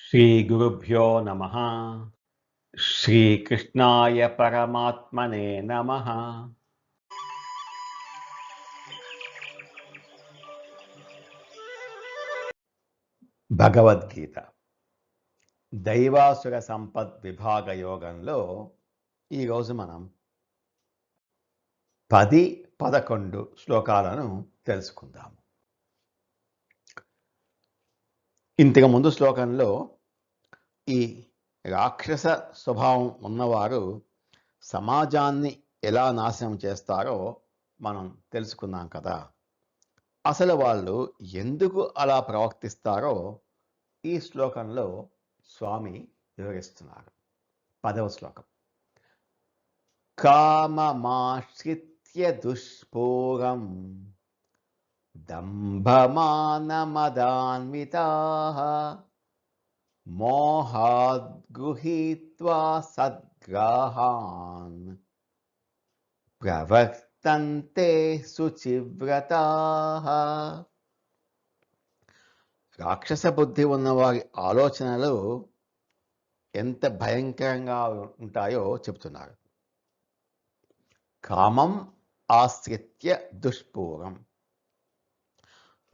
श्रीगुरुभ्यो नमः। श्रीकृष्णाय परमात्मने नमः। భగవద్గీత దైవాసుర సంపద్ విభాగ యోగంలో ఈరోజు మనం 10-11 శ్లోకాలను తెలుసుకుందాము. ఇంతకు ముందు శ్లోకంలో ఈ రాక్షస స్వభావం ఉన్నవారు సమాజాన్ని ఎలా నాశనం చేస్తారో మనం తెలుసుకున్నాం కదా. అసలు వాళ్ళు ఎందుకు అలా ప్రవర్తిస్తారో ఈ శ్లోకంలో స్వామి వివరిస్తున్నారు. 10వ శ్లోకం. కామమాశ్రిత్య దుష్పూరం దంభమానమదాన్వితాః మోహాద్ గృహీత్వా సద్గ్రాహాన్ ప్రవర్తంతే శుచివ్రతాః. రాక్షస బుద్ధి ఉన్నవారి ఆలోచనలు ఎంత భయంకరంగా ఉంటాయో చెప్తున్నారు. కామం ఆశ్రిత్య దుష్పూరం,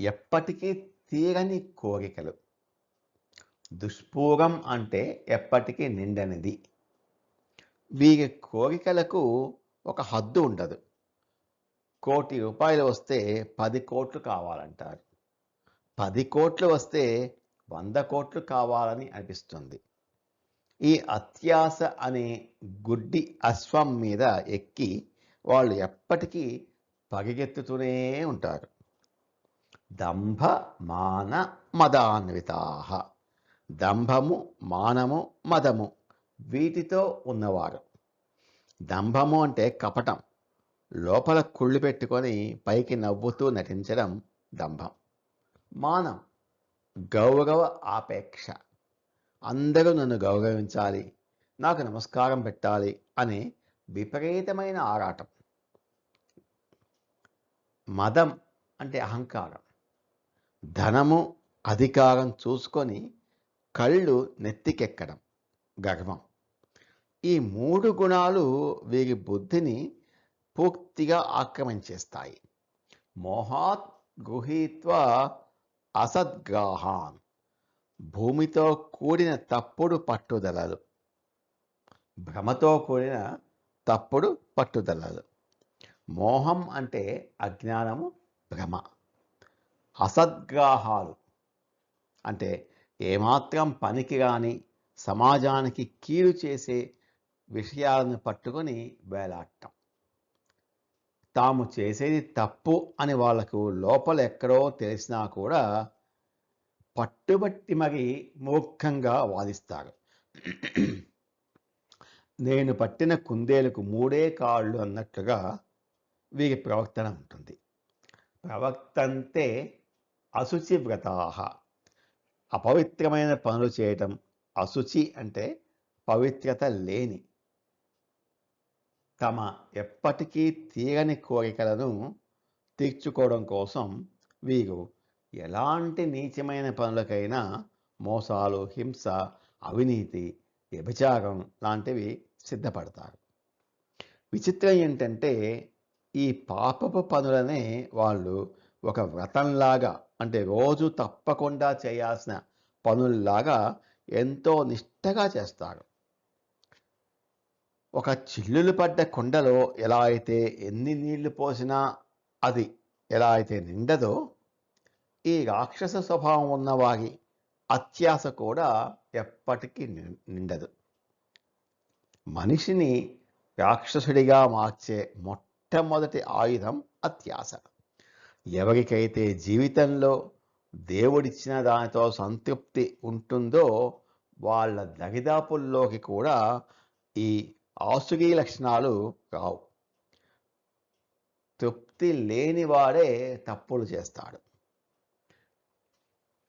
ఎప్పటికీ తీరని కోరికలు. దుష్పూరం అంటే ఎప్పటికీ నిండనిది. వీరి కోరికలకు ఒక హద్దు ఉండదు. 1 కోటి రూపాయలు వస్తే 10 కోట్లు కావాలంటారు. 10 కోట్లు వస్తే 100 కోట్లు కావాలని అనిపిస్తుంది. ఈ అత్యాశ అనే గుడ్డి అశ్వం మీద ఎక్కి వాళ్ళు ఎప్పటికీ పరిగెత్తుతూనే ఉంటారు. దంభ మాన మదాన్వితాః, దంభము, మానము, మదము వీటితో ఉన్నవారు. దంభము అంటే కపటం, లోపల కుళ్ళు పెట్టుకొని పైకి నవ్వుతూ నటించడం దంభం. మానం గౌరవ ఆపేక్ష, అందరూ నన్ను గౌరవించాలి, నాకు నమస్కారం పెట్టాలి అనే విపరీతమైన ఆరాటం. మదం అంటే అహంకారం, ధనము, అధికారం చూసుకొని కళ్ళు నెత్తికెక్కడం గర్వం. ఈ 3 గుణాలు వీరి బుద్ధిని పూర్తిగా ఆక్రమించేస్తాయి. మోహాత్ గృహీత్వా అసద్గ్రాహాన్, భూమితో కూడిన తప్పుడు పట్టుదలలు, భ్రమతో కూడిన తప్పుడు పట్టుదలలు. మోహం అంటే అజ్ఞానము, భ్రమ. అసద్గ్రాహాలు అంటే ఏమాత్రం పనికిరాని, సమాజానికి కీడు చేసే విషయాలను పట్టుకొని వేలాడటం. తాము చేసేది తప్పు అని వాళ్లకు లోపల ఎక్కడో తెలిసినా కూడా పట్టుబట్టి మరీ మూర్ఖంగా వాదిస్తారు. నేను పట్టిన కుందేలకు 3 కాళ్ళు అన్నట్లుగా వీరి ప్రవర్తన ఉంటుంది. ప్రవర్తంతే అశుచి వ్రతాః, అపవిత్రమైన పనులు చేయటం. అశుచి అంటే పవిత్రత లేని. తమ ఎప్పటికీ తీరని కోరికలను తీర్చుకోవడం కోసం వీరు ఎలాంటి నీచమైన పనులకైనా మోసాలు, హింస, అవినీతి, వ్యభిచారం లాంటివి సిద్ధపడతారు. విచిత్రం ఏంటంటే ఈ పాపపు పనులనే వాళ్ళు ఒక వ్రతంలాగా, అంటే రోజు తప్పకుండా చేయాల్సిన పనుల్లాగా ఎంతో నిష్టగా చేస్తారు. ఒక చిల్లులు పడ్డ కుండలో ఎలా అయితే ఎన్ని నీళ్లు పోసినా అది ఎలా అయితే నిండదో, ఈ రాక్షస స్వభావం ఉన్నవారి అత్యాశ కూడా ఎప్పటికీ నిండదు. మనిషిని రాక్షసుడిగా మార్చే మొట్టమొదటి ఆయుధం అత్యాశ. ఎవరికైతే జీవితంలో దేవుడిచ్చిన దానితో సంతృప్తి ఉంటుందో వాళ్ళ దరిదాపుల్లోకి కూడా ఈ ఆసురీ లక్షణాలు రావు. తృప్తి లేనివాడే తప్పులు చేస్తాడు.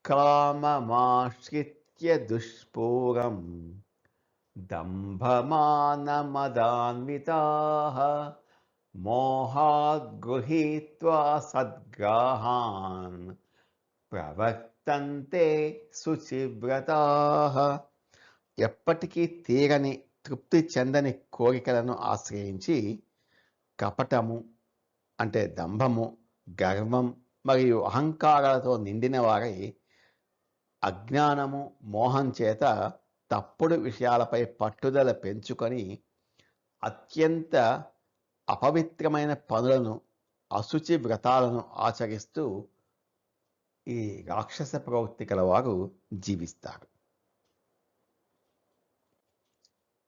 కామమాశ్రిత్య దుష్పూరం దంభమానమదాన్వితాః మోహాద్ గృహీత్వా సద్గ్రాహాన్ ప్రవర్తంతే వర్తంతే శుచివ్రతాః. ఎప్పటికీ తీరని తృప్తి చెందని కోరికలను ఆశ్రయించి కపటము అంటే దంభము, గర్వం మరియు అహంకారాలతో నిండిన వారై అజ్ఞానము, మోహం చేత తప్పుడు విషయాలపై పట్టుదల పెంచుకొని అత్యంత అపవిత్రమైన పనులను, అశుచి వ్రతాలను ఆచరిస్తూ ఈ రాక్షస ప్రవృత్తి కలవారు జీవిస్తారు.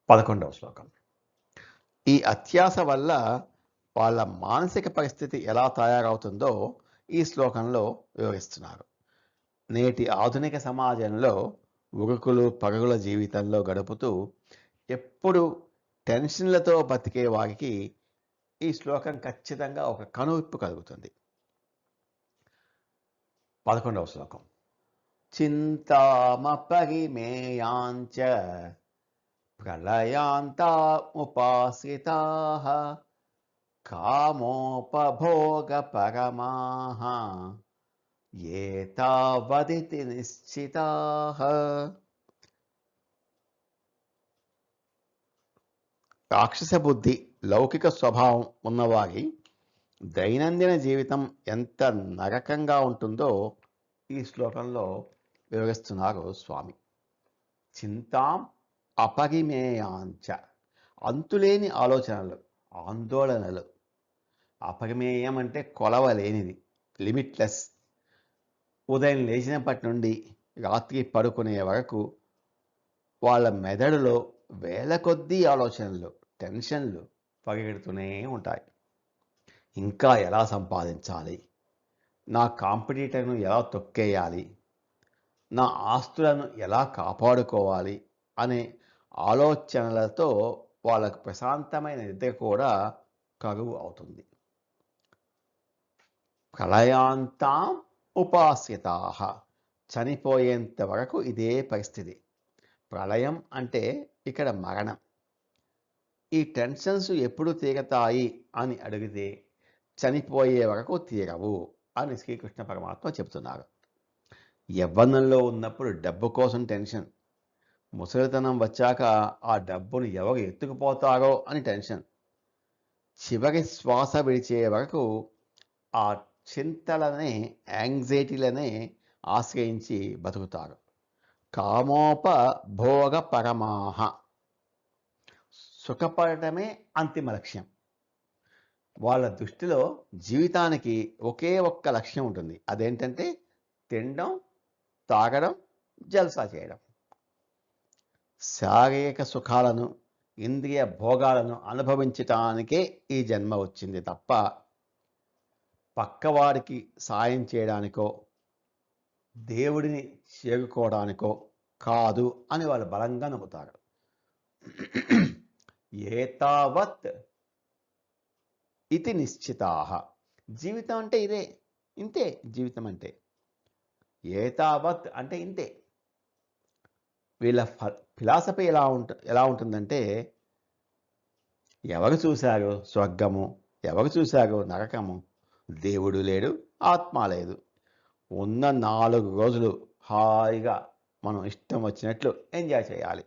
11వ శ్లోకం. ఈ అత్యాస వల్ల వాళ్ళ మానసిక పరిస్థితి ఎలా తయారవుతుందో ఈ శ్లోకంలో వివరిస్తున్నారు. నేటి ఆధునిక సమాజంలో ఉరుకులు పరుగుల జీవితంలో గడుపుతూ ఎప్పుడు టెన్షన్లతో బతికే వారికి ఈ శ్లోకం ఖచ్చితంగా ఒక కనువిప్పు కలుగుతుంది. 11వ శ్లోకం. చింతామపరిమేయాంచ ప్రళయాంతాముపాశ్రితాః కామోపభోగపరమాః ఏతావదితి నిశ్చితాః. రాక్షస బుద్ధి, లౌకిక స్వభావం ఉన్నవారి దైనందిన జీవితం ఎంత నరకంగా ఉంటుందో ఈ శ్లోకంలో వివరిస్తున్నారు స్వామి. చింతాం అపరిమేయాంచ, అంతులేని ఆలోచనలు, ఆందోళనలు. అపరిమేయం అంటే కొలవలేనిది, లిమిట్లెస్. ఉదయం లేచినప్పటి నుండి రాత్రి పడుకునే వరకు వాళ్ళ మెదడులో వేల కొద్దీ ఆలోచనలు, టెన్షన్లు పరిగెడుతూనే ఉంటాయి. ఇంకా ఎలా సంపాదించాలి, నా కాంపిటీటర్ను ఎలా తొక్కేయాలి, నా ఆస్తులను ఎలా కాపాడుకోవాలి అనే ఆలోచనలతో వాళ్ళకు ప్రశాంతమైన నిద్ర కూడా కరువు అవుతుంది. ప్రళయాంతాం ఉపాస్యతాః, చనిపోయేంత వరకు ఇదే పరిస్థితి. ప్రళయం అంటే ఇక్కడ మరణం. ఈ టెన్షన్స్ ఎప్పుడు తీరతాయి అని అడిగితే చనిపోయే వరకు తీరవు అని శ్రీకృష్ణ పరమాత్మ చెప్తున్నారు. యవ్వనంలో ఉన్నప్పుడు డబ్బు కోసం టెన్షన్, ముసలితనం వచ్చాక ఆ డబ్బును ఎవరు ఎత్తుకుపోతారో అని టెన్షన్, చివరి శ్వాస విడిచే వరకు ఆ చింతలనే, యాంగ్జైటీలనే ఆశ్రయించి బతుకుతారు. కామోపభోగ పరమాః, సుఖపడటమే అంతిమ లక్ష్యం. వాళ్ళ దృష్టిలో జీవితానికి ఒకే ఒక్క లక్ష్యం ఉంటుంది. అదేంటంటే తినడం, తాగడం, జల్సా చేయడం. శారీరక సుఖాలను, ఇంద్రియ భోగాలను అనుభవించటానికే ఈ జన్మ వచ్చింది తప్ప పక్కవాడికి సాయం చేయడానికో దేవుడిని చేరుకోవడానికో కాదు అని వాళ్ళు బలంగా నమ్ముతారు. ఏతావత్ ఇది నిశ్చితాః, జీవితం అంటే ఇదే, ఇంతే జీవితం అంటే. ఏతావత్ అంటే ఇంతే. వీళ్ళ ఫిలాసఫీ ఎలా ఉంటుందంటే, ఎవరు చూశారు స్వర్గము, ఎవరు చూశారు నరకము, దేవుడు లేడు, ఆత్మ లేదు. ఉన్న 4 రోజులు హాయిగా మనం ఇష్టం వచ్చినట్లు ఎంజాయ్ చేయాలి.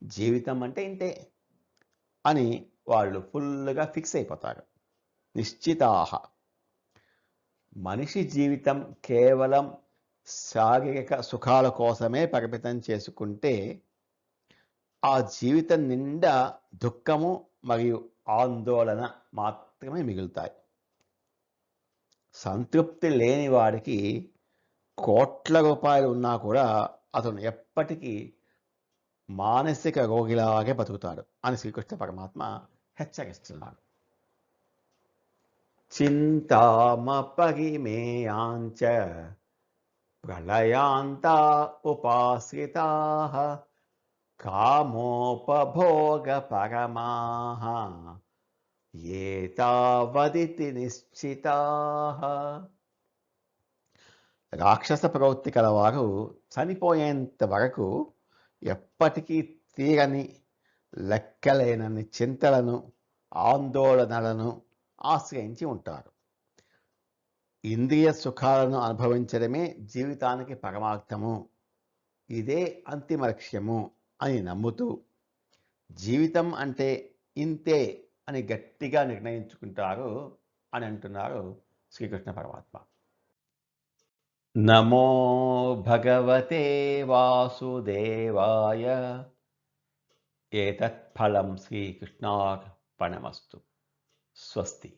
జీవితం అంటే ఇంతే అని వాళ్ళు ఫుల్గా ఫిక్స్ అయిపోతారు. నిశ్చితాః. మనిషి జీవితం కేవలం శారీరక సుఖాల కోసమే పరిమితం చేసుకుంటే ఆ జీవితం నిండా దుఃఖము మరియు ఆందోళన మాత్రమే మిగులుతాయి. సంతృప్తి లేని వాడికి కోట్ల రూపాయలు ఉన్నా కూడా అతను ఎప్పటికీ మానసిక రోగిలాగే బతుకుతాడు అని శ్రీకృష్ణ పరమాత్మ హెచ్చరిస్తున్నాడు. చింతామపరిమేయాంచ ప్రళయాంతా ఉపాశ్రితాః కామోపభోగ పరమాః ఏతావదితి నిశ్చితాః. రాక్షస ప్రవృత్తి కలవారు చనిపోయేంత వరకు ఎప్పటికీ తీరని లెక్కలేనన్ని చింతలను, ఆందోళనలను ఆశ్రయించి ఉంటారు. ఇంద్రియ సుఖాలను అనుభవించడమే జీవితానికి పరమార్థము, ఇదే అంతిమ లక్ష్యము అని నమ్ముతూ జీవితం అంటే ఇంతే అని గట్టిగా నిర్ణయించుకుంటారు అని అంటున్నారు శ్రీకృష్ణ పరమాత్మ. నమో భగవతే వాసుదేవాయ. ఏతత్ ఫలం శ్రీకృష్ణార్పణమస్తు. స్వస్తి.